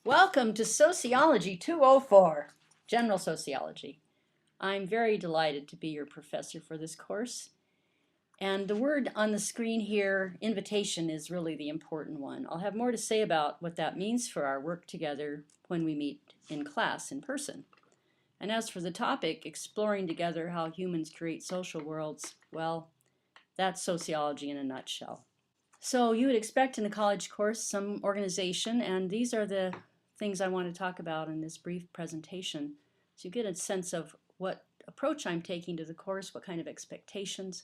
Welcome to Sociology 204, General Sociology. I'm very delighted to be your professor for this course. And the word on the screen here, invitation, is really the important one. I'll have more to say about what that means for our work together when we meet in class in person. And as for the topic, exploring together how humans create social worlds, well, that's sociology in a nutshell. So you would expect in a college course some organization, and these are the things I want to talk about in this brief presentation. So you get a sense of what approach I'm taking to the course, what kind of expectations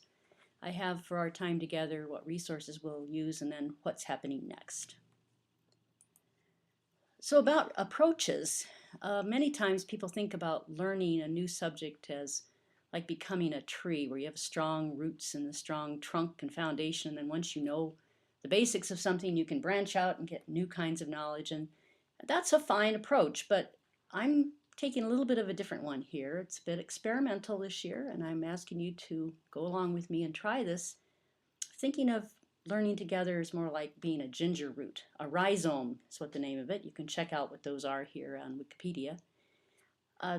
I have for our time together, what resources we'll use, and then what's happening next. So about approaches, many times people think about learning a new subject as like becoming a tree where you have strong roots and a strong trunk and foundation, and then once you know the basics of something, you can branch out and get new kinds of knowledge. And that's a fine approach, but I'm taking a little bit of a different one here. It's a bit experimental this year, and I'm asking you to go along with me and try this. Thinking of learning together is more like being a ginger root. A rhizome is what the name of it. You can check out what those are here on Wikipedia.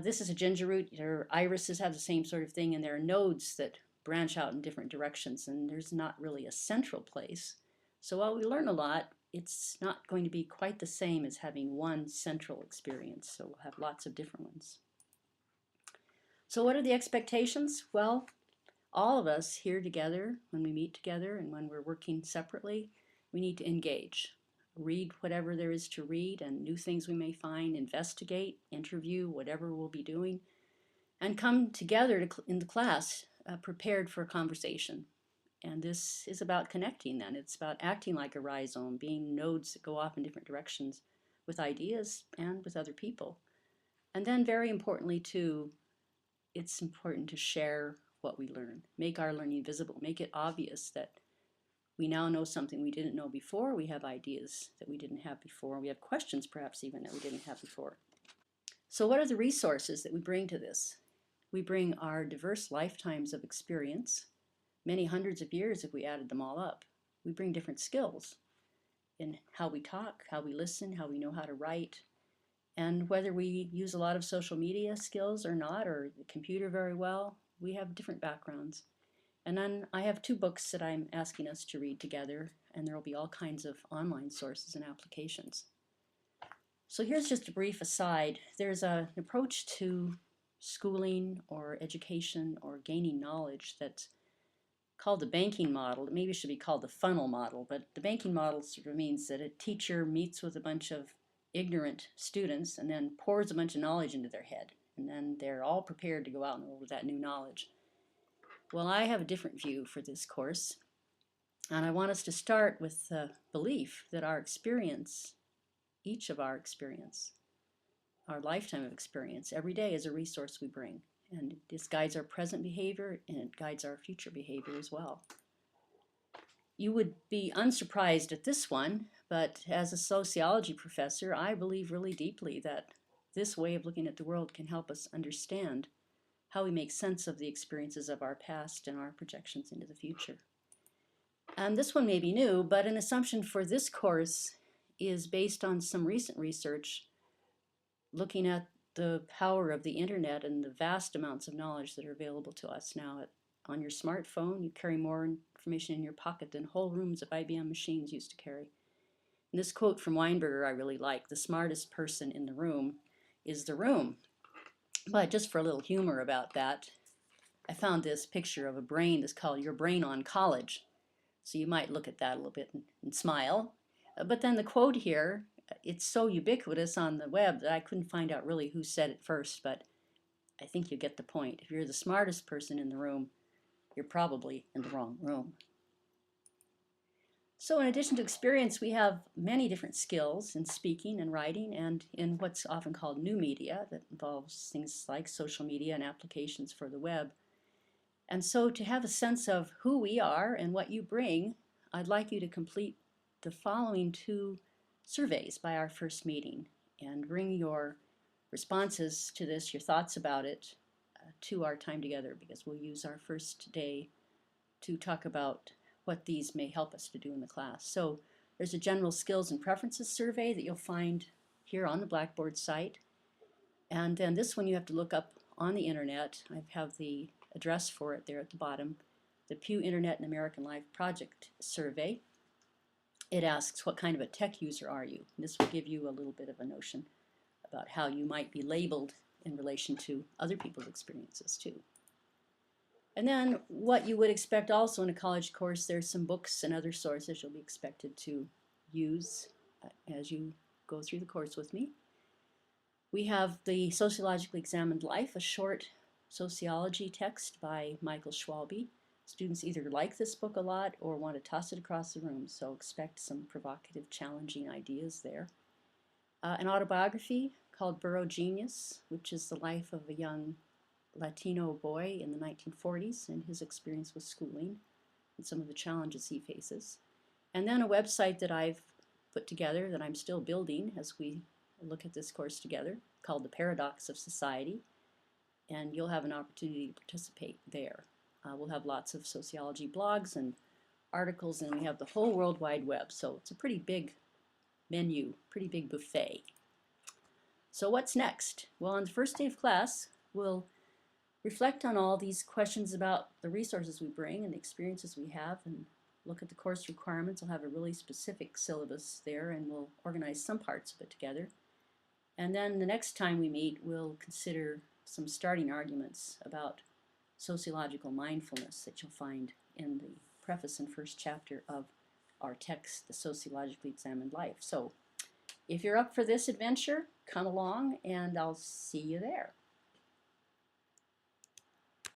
This is a ginger root. Your irises have the same sort of thing, and there are nodes that branch out in different directions, and there's not really a central place. So while we learn a lot, it's not going to be quite the same as having one central experience. So we'll have lots of different ones. So what are the expectations? Well, all of us here together, when we meet together and when we're working separately, we need to engage. Read whatever there is to read and new things we may find, investigate, interview, whatever we'll be doing, and come together in the class prepared for a conversation. And this is about connecting then. It's about acting like a rhizome, being nodes that go off in different directions with ideas and with other people. And then very importantly too, it's important to share what we learn, make our learning visible, make it obvious that we now know something we didn't know before, we have ideas that we didn't have before, we have questions perhaps even that we didn't have before. So what are the resources that we bring to this? We bring our diverse lifetimes of experience, many hundreds of years if we added them all up. We bring different skills in how we talk, how we listen, how we know how to write, and whether we use a lot of social media skills or not, or the computer very well, we have different backgrounds. And then I have two books that I'm asking us to read together, and there will be all kinds of online sources and applications. So here's just a brief aside. There's an approach to schooling or education or gaining knowledge that's called the banking model. It maybe should be called the funnel model, but the banking model sort of means that a teacher meets with a bunch of ignorant students and then pours a bunch of knowledge into their head, and then they're all prepared to go out and roll with that new knowledge. Well, I have a different view for this course, and I want us to start with the belief that our experience, each of our experience, our lifetime of experience, every day is a resource we bring. And this guides our present behavior, and it guides our future behavior as well. You would be unsurprised at this one, but as a sociology professor, I believe really deeply that this way of looking at the world can help us understand how we make sense of the experiences of our past and our projections into the future. And this one may be new, but an assumption for this course is based on some recent research looking at the power of the internet and the vast amounts of knowledge that are available to us now. On your smartphone, you carry more information in your pocket than whole rooms of IBM machines used to carry. And this quote from Weinberger I really like: "The smartest person in the room is the room." But just for a little humor about that, I found this picture of a brain that's called Your Brain on College. So you might look at that a little bit and smile. But then the quote here, it's so ubiquitous on the web that I couldn't find out really who said it first, but I think you get the point. If you're the smartest person in the room, you're probably in the wrong room. So in addition to experience, we have many different skills in speaking and writing and in what's often called new media that involves things like social media and applications for the web. And so to have a sense of who we are and what you bring, I'd like you to complete the following two surveys by our first meeting and bring your responses to this, your thoughts about it, to our time together, because we'll use our first day to talk about what these may help us to do in the class. So there's a general skills and preferences survey that you'll find here on the Blackboard site. And then this one you have to look up on the internet. I have the address for it there at the bottom. The Pew Internet and American Life Project Survey. It asks, what kind of a tech user are you? And this will give you a little bit of a notion about how you might be labeled in relation to other people's experiences too. And then what you would expect also in a college course, there's some books and other sources you'll be expected to use as you go through the course with me. We have the Sociologically Examined Life, a short sociology text by Michael Schwalbe. Students either like this book a lot or want to toss it across the room, so expect some provocative, challenging ideas there. An autobiography called Burro Genius, which is the life of a young Latino boy in the 1940s and his experience with schooling and some of the challenges he faces. And then a website that I've put together that I'm still building as we look at this course together, called The Paradox of Society, and you'll have an opportunity to participate there. We'll have lots of sociology blogs and articles, and we have the whole World Wide Web, so it's a pretty big menu, pretty big buffet. So what's next? Well, on the first day of class, we'll reflect on all these questions about the resources we bring and the experiences we have, and look at the course requirements. I'll have a really specific syllabus there, and we'll organize some parts of it together. And then the next time we meet, we'll consider some starting arguments about sociological mindfulness that you'll find in the preface and first chapter of our text, The Sociologically Examined Life. So if you're up for this adventure, come along and I'll see you there.